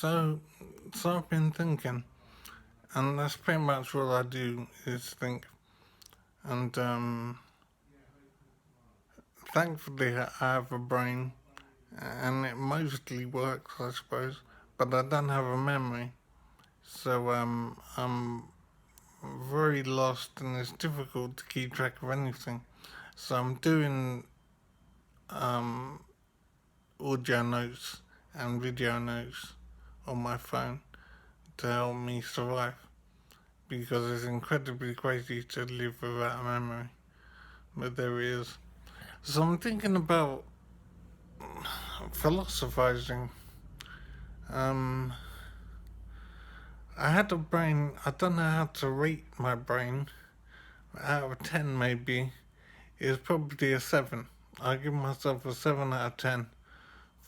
So, so I've been thinking, and that's pretty much what I do is think. And thankfully, I have a brain, and it mostly works, I suppose. But I don't have a memory, so I'm very lost, and it's difficult to keep track of anything. So I'm doing um, audio notes and video notes on my phone to help me survive because it's incredibly crazy to live without a memory. But there it is. So I'm thinking about philosophizing. Um, I had a brain, I don't know how to rate my brain. Out of 10, maybe, it's probably a 7. I give myself a 7 out of 10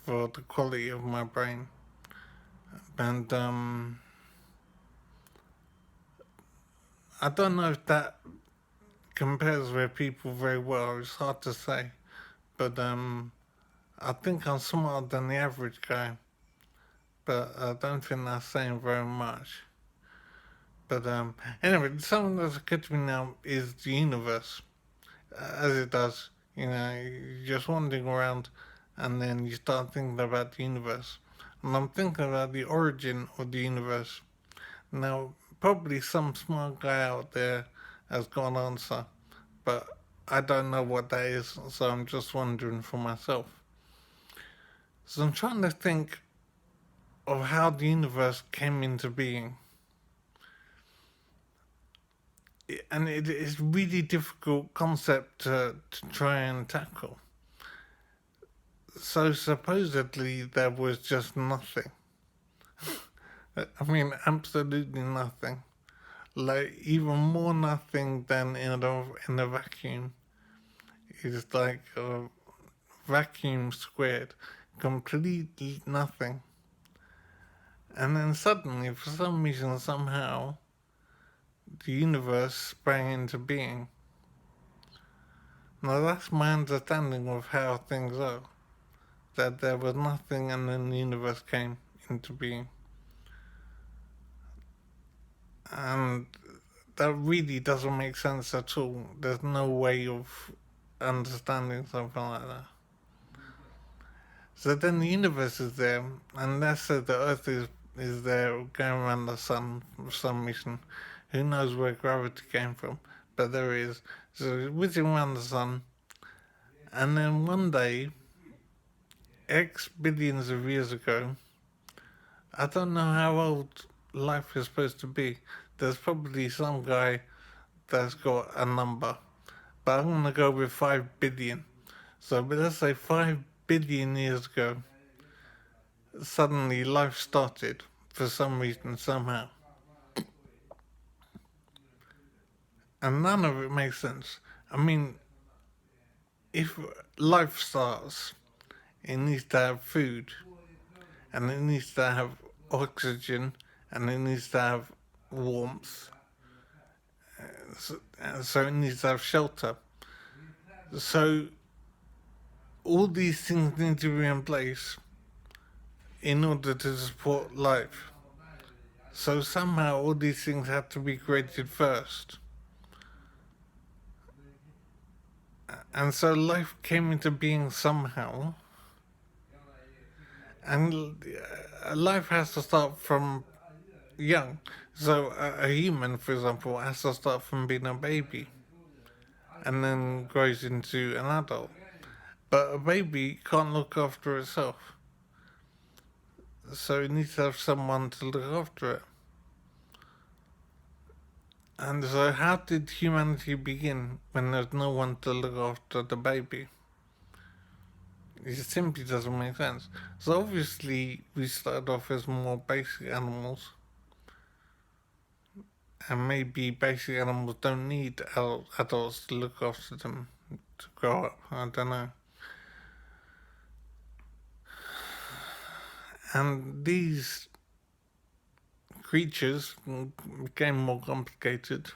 for the quality of my brain. And I don't know if that compares with people very well, it's hard to say. But I think I'm smarter than the average guy, but I don't think that's saying very much. But anyway, something that's occurred to me now is the universe, as it does. You know, you're just wandering around, and then you start thinking about the universe. And I'm thinking about the origin of the universe. Now, probably some smart guy out there has got an answer, but I don't know what that is, so I'm just wondering for myself. So I'm trying to think of how the universe came into being. And it is a really difficult concept to try and tackle. So supposedly there was just nothing. I mean, absolutely nothing. Like even more nothing than in a vacuum. It's like a vacuum squared, completely nothing. And then suddenly, for some reason, somehow, the universe sprang into being. Now that's my understanding of how things are. That there was nothing and then the universe came into being. And that really doesn't make sense at all. There's no way of understanding something like that. So then the universe is there, and let's say the Earth is there going around the sun for some reason. Who knows where gravity came from? But there is. So it's whizzing around the sun, and then one day, X billions of years ago, I don't know how old life is supposed to be. There's probably some guy that's got a number, but I'm gonna go with 5 billion. So, but let's say 5 billion years ago, suddenly life started for some reason, somehow. And none of it makes sense. I mean, if life starts, it needs to have food, and it needs to have oxygen, and it needs to have warmth, so it needs to have shelter. So all these things need to be in place in order to support life. So somehow all these things have to be created first. And so life came into being somehow. And life has to start from young. So a human, for example, has to start from being a baby and then grows into an adult. But a baby can't look after itself. So it needs to have someone to look after it. And so, how did humanity begin when there's no one to look after the baby? It simply doesn't make sense. So, obviously, we started off as more basic animals, and maybe basic animals don't need adults to look after them to grow up. I don't know. And these creatures became more complicated.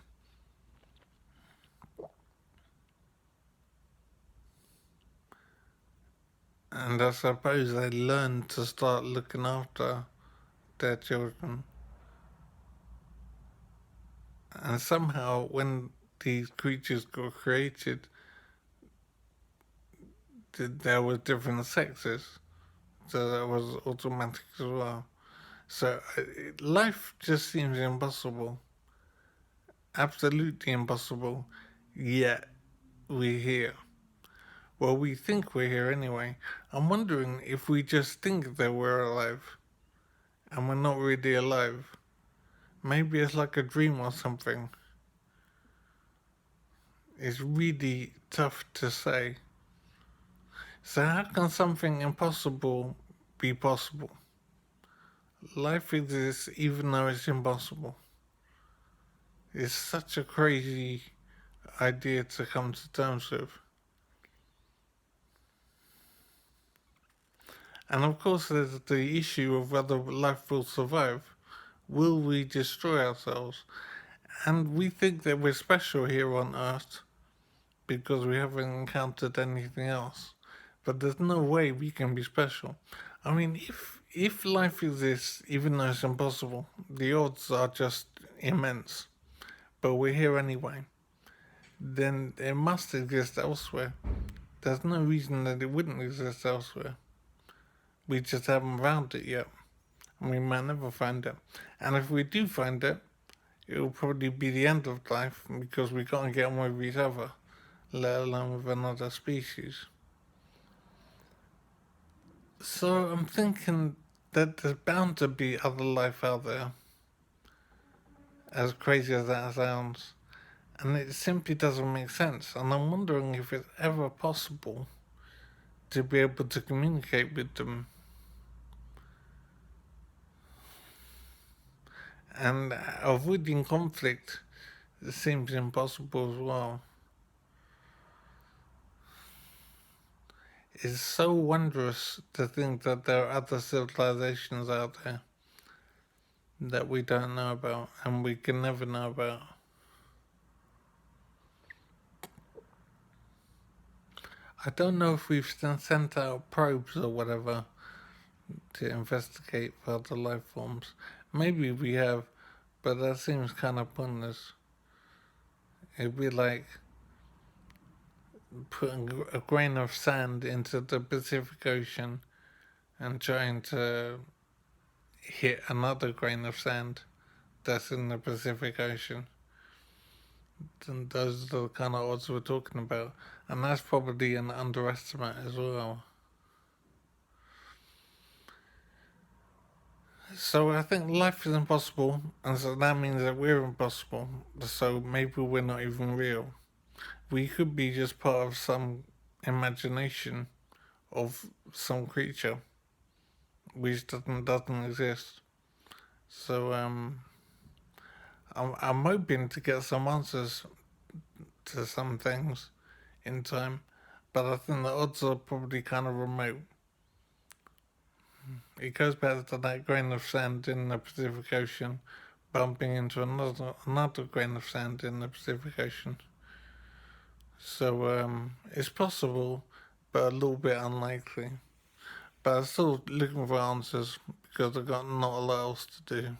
And I suppose they learned to start looking after their children. And somehow, when these creatures got created, there were different sexes, so that was automatic as well. So life just seems impossible, absolutely impossible. Yet we're here. Well, we think we're here anyway. I'm wondering if we just think that we're alive and we're not really alive. Maybe it's like a dream or something. It's really tough to say. So, how can something impossible be possible? Life exists even though it's impossible. It's such a crazy idea to come to terms with. And of course, there's the issue of whether life will survive. Will we destroy ourselves? And we think that we're special here on Earth because we haven't encountered anything else. But there's no way we can be special. I mean, if life exists, even though it's impossible, the odds are just immense. But we're here anyway. Then it must exist elsewhere. There's no reason that it wouldn't exist elsewhere. We just haven't found it yet. And we might never find it. And if we do find it, it will probably be the end of life because we can't get on with each other, let alone with another species. So I'm thinking that there's bound to be other life out there, as crazy as that sounds. And it simply doesn't make sense. And I'm wondering if it's ever possible to be able to communicate with them. And avoiding conflict seems impossible as well. It's so wondrous to think that there are other civilizations out there that we don't know about and we can never know about. I don't know if we've sent out probes or whatever to investigate further life forms. Maybe we have, but that seems kind of pointless. It'd be like putting a grain of sand into the Pacific Ocean and trying to hit another grain of sand that's in the Pacific Ocean. And those are the kind of odds we're talking about. And that's probably an underestimate as well. So I think life is impossible, and so that means that we're impossible. So maybe we're not even real. We could be just part of some imagination of some creature which doesn't exist. So I'm hoping to get some answers to some things in time, but I think the odds are probably kind of remote. It goes back to that grain of sand in the Pacific Ocean bumping into another grain of sand in the Pacific Ocean. So it's possible, but a little bit unlikely. But I'm still looking for answers because I've got not a lot else to do.